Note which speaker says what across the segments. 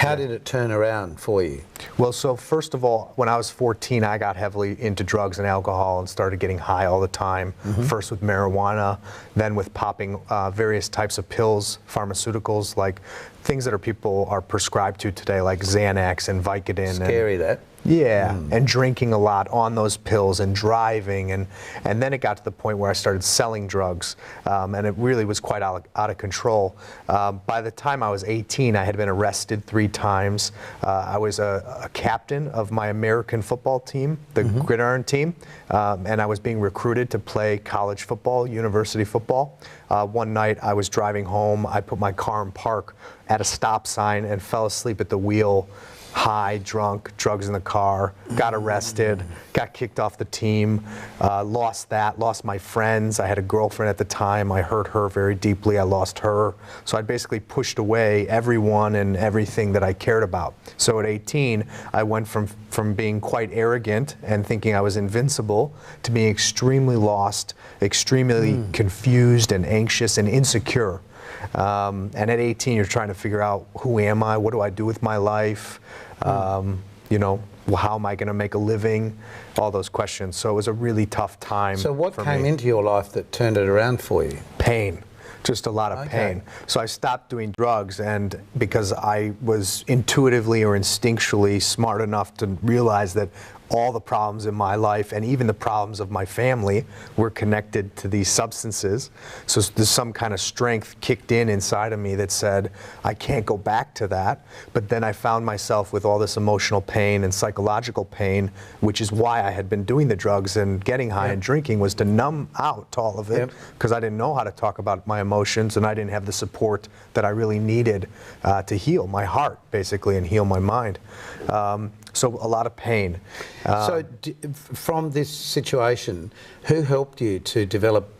Speaker 1: How did it turn around for you?
Speaker 2: Well, so first of all, when I was 14, I got heavily into drugs and alcohol and started getting high all the time. First with marijuana, then with popping various types of pills, pharmaceuticals, like things that people are prescribed to today, like Xanax and Vicodin.
Speaker 1: Scary, that.
Speaker 2: Yeah, and drinking a lot on those pills and driving, and then it got to the point where I started selling drugs, and it really was quite out of control. By the time I was 18, I had been arrested 3 times. I was a captain of my American football team, the Gridiron team, and I was being recruited to play college football, university football. One night I was driving home. I put my car in park at a stop sign and fell asleep at the wheel. High, drunk, drugs in the car, got arrested, got kicked off the team, lost my friends. I had a girlfriend at the time. I hurt her very deeply. I lost her. So I basically pushed away everyone and everything that I cared about. So at 18, I went from being quite arrogant and thinking I was invincible to being extremely lost, extremely confused and anxious and insecure. And at 18, you're trying to figure out, who am I? What do I do with my life? You know, how am I going to make a living? All those questions. So it was a really tough time.
Speaker 1: So what came into your life that turned it around for you?
Speaker 2: Pain. Just a lot of pain. So I stopped doing drugs, and because I was intuitively or instinctually smart enough to realize that all the problems in my life and even the problems of my family were connected to these substances. So there's some kind of strength kicked in inside of me that said, I can't go back to that. But then I found myself with all this emotional pain and psychological pain, which is why I had been doing the drugs and getting high and drinking, was to numb out all of it, because I didn't know how to talk about my emotions, and I didn't have the support that I really needed to heal my heart, basically, and heal my mind. So a lot of pain.
Speaker 1: So from this situation, who helped you to develop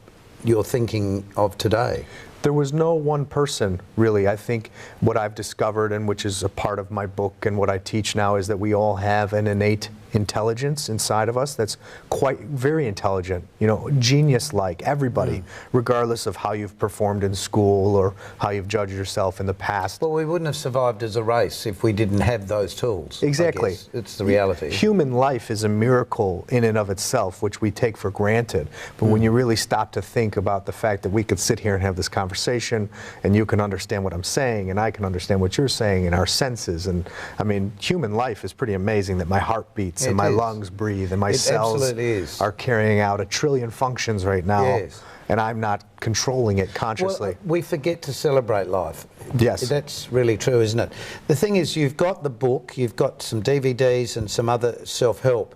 Speaker 1: your thinking of today?
Speaker 2: There was no one person, really. I think what I've discovered, and which is a part of my book and what I teach now, is that we all have an innate intelligence inside of us that's very intelligent, you know, genius-like, everybody, regardless of how you've performed in school or how you've judged yourself in the past.
Speaker 1: Well, we wouldn't have survived as a race if we didn't have those tools.
Speaker 2: Exactly.
Speaker 1: It's the reality.
Speaker 2: Human life is a miracle in and of itself, which we take for granted. But when you really stop to think about the fact that we could sit here and have this conversation, and you can understand what I'm saying, and I can understand what you're saying, and our senses, and I mean, human life is pretty amazing, that my heart beats and my lungs breathe, and my cells are carrying out 1 trillion functions right now, and I'm not controlling it consciously.
Speaker 1: Well, we forget to celebrate life.
Speaker 2: Yes.
Speaker 1: That's really true, isn't it? The thing is, you've got the book, you've got some DVDs and some other self-help,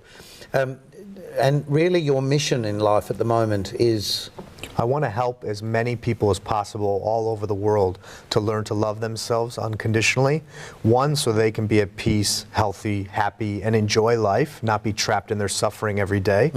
Speaker 1: and really your mission in life at the moment is...
Speaker 2: I want to help as many people as possible all over the world to learn to love themselves unconditionally. One, so they can be at peace, healthy, happy, and enjoy life, not be trapped in their suffering every day.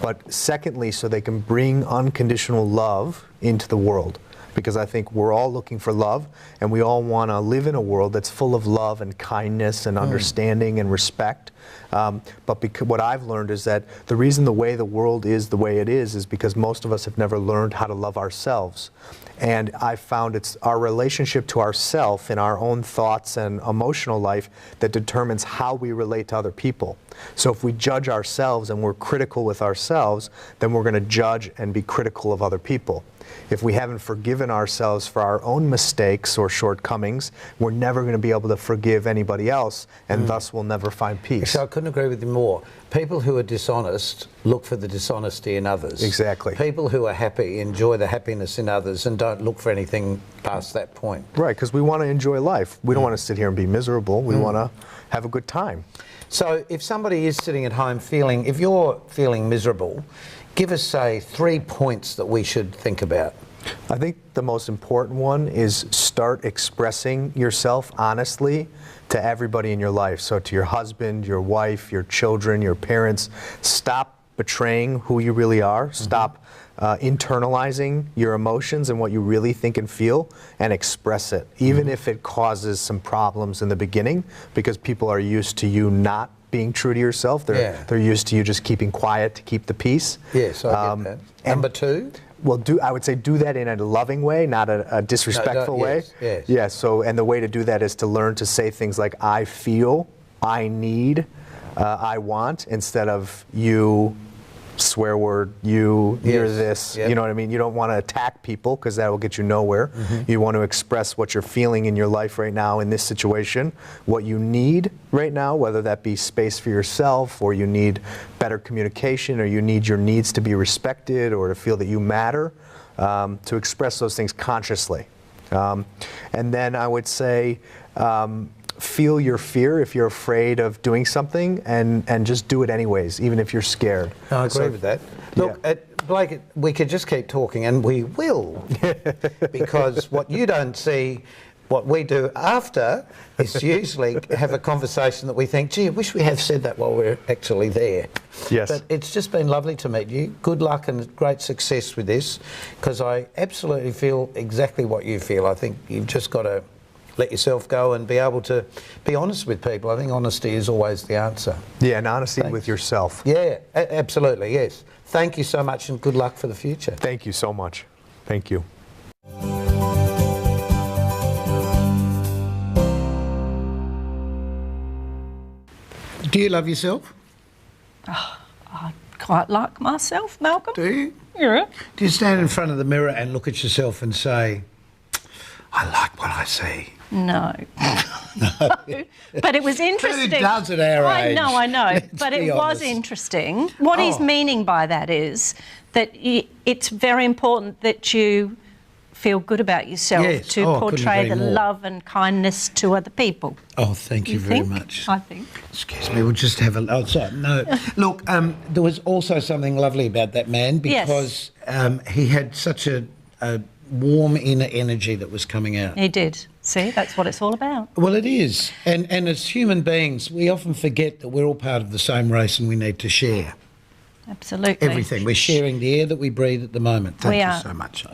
Speaker 2: But secondly, so they can bring unconditional love into the world. Because I think we're all looking for love, and we all want to live in a world that's full of love and kindness and understanding and respect. But what I've learned is that the reason the world is the way it is because most of us have never learned how to love ourselves. And I found it's our relationship to ourself and our own thoughts and emotional life that determines how we relate to other people. So if we judge ourselves and we're critical with ourselves, then we're going to judge and be critical of other people. If we haven't forgiven ourselves for our own mistakes or shortcomings, we're never going to be able to forgive anybody else, and thus we'll never find peace.
Speaker 1: So I couldn't agree with you more. People who are dishonest look for the dishonesty in others.
Speaker 2: Exactly.
Speaker 1: People who are happy enjoy the happiness in others and don't look for anything past that point.
Speaker 2: Right, because we want to enjoy life. We don't want to sit here and be miserable. We want to have a good time.
Speaker 1: So if somebody is sitting at home if you're feeling miserable, give us, say, 3 points that we should think about.
Speaker 2: I think the most important one is start expressing yourself honestly to everybody in your life. So to your husband, your wife, your children, your parents. Stop betraying who you really are. Stop internalizing your emotions and what you really think and feel, and express it, even if it causes some problems in the beginning, because people are used to you not being true to yourself. They're used to you just keeping quiet to keep the peace.
Speaker 1: Yes, I get that. Number 2?
Speaker 2: well, I would say do that in a loving way, not a disrespectful way.
Speaker 1: Yes.
Speaker 2: Yeah. So, and the way to do that is to learn to say things like "I feel," "I need," "I want," instead of "you," swear word, "you're this."
Speaker 1: Yep.
Speaker 2: You know what I mean? You don't want to attack people because that will get you nowhere. You want to express what you're feeling in your life right now in this situation, what you need right now, whether that be space for yourself, or you need better communication, or you need your needs to be respected, or to feel that you matter, to express those things consciously. And then I would say, feel your fear if you're afraid of doing something, and just do it anyways, even if you're scared.
Speaker 1: I agree with that. Look, Blake, we could just keep talking, and we will, because what you don't see, what we do after, is usually have a conversation that we think, gee, I wish we had said that while we're actually there.
Speaker 2: Yes.
Speaker 1: But it's just been lovely to meet you. Good luck and great success with this, because I absolutely feel exactly what you feel. I think you've just got to let yourself go and be able to be honest with people. I think honesty is always the answer.
Speaker 2: Yeah, and honesty with yourself.
Speaker 1: Yeah, absolutely, yes. Thank you so much, and good luck for the future.
Speaker 2: Thank you so much. Thank you.
Speaker 1: Do you love yourself?
Speaker 3: I quite like myself, Malcolm.
Speaker 1: Do you?
Speaker 3: Yeah.
Speaker 1: Do you stand in front of the mirror and look at yourself and say, I like what I see?
Speaker 3: No. But it was interesting.
Speaker 1: Who does at our age?
Speaker 3: I know.
Speaker 1: Let's
Speaker 3: But
Speaker 1: be
Speaker 3: it was
Speaker 1: honest.
Speaker 3: interesting. What he's meaning by that is that it's very important that you feel good about yourself,
Speaker 1: Yes.
Speaker 3: to
Speaker 1: Couldn't
Speaker 3: portray
Speaker 1: agree
Speaker 3: the
Speaker 1: more.
Speaker 3: love and kindness to other people.
Speaker 1: Oh, thank you very
Speaker 3: think?
Speaker 1: much.
Speaker 3: I think.
Speaker 1: Excuse me, we'll just have a... Oh, sorry, no. Look, there was also something lovely about that man, because he had such a warm inner energy that was coming out.
Speaker 3: He did. See, that's what it's all about.
Speaker 1: Well, it is. And as human beings, we often forget that we're all part of the same race, and we need to share
Speaker 3: Absolutely.
Speaker 1: everything. We're sharing the air that we breathe at the moment. Thank
Speaker 3: We
Speaker 1: you
Speaker 3: are.
Speaker 1: so much.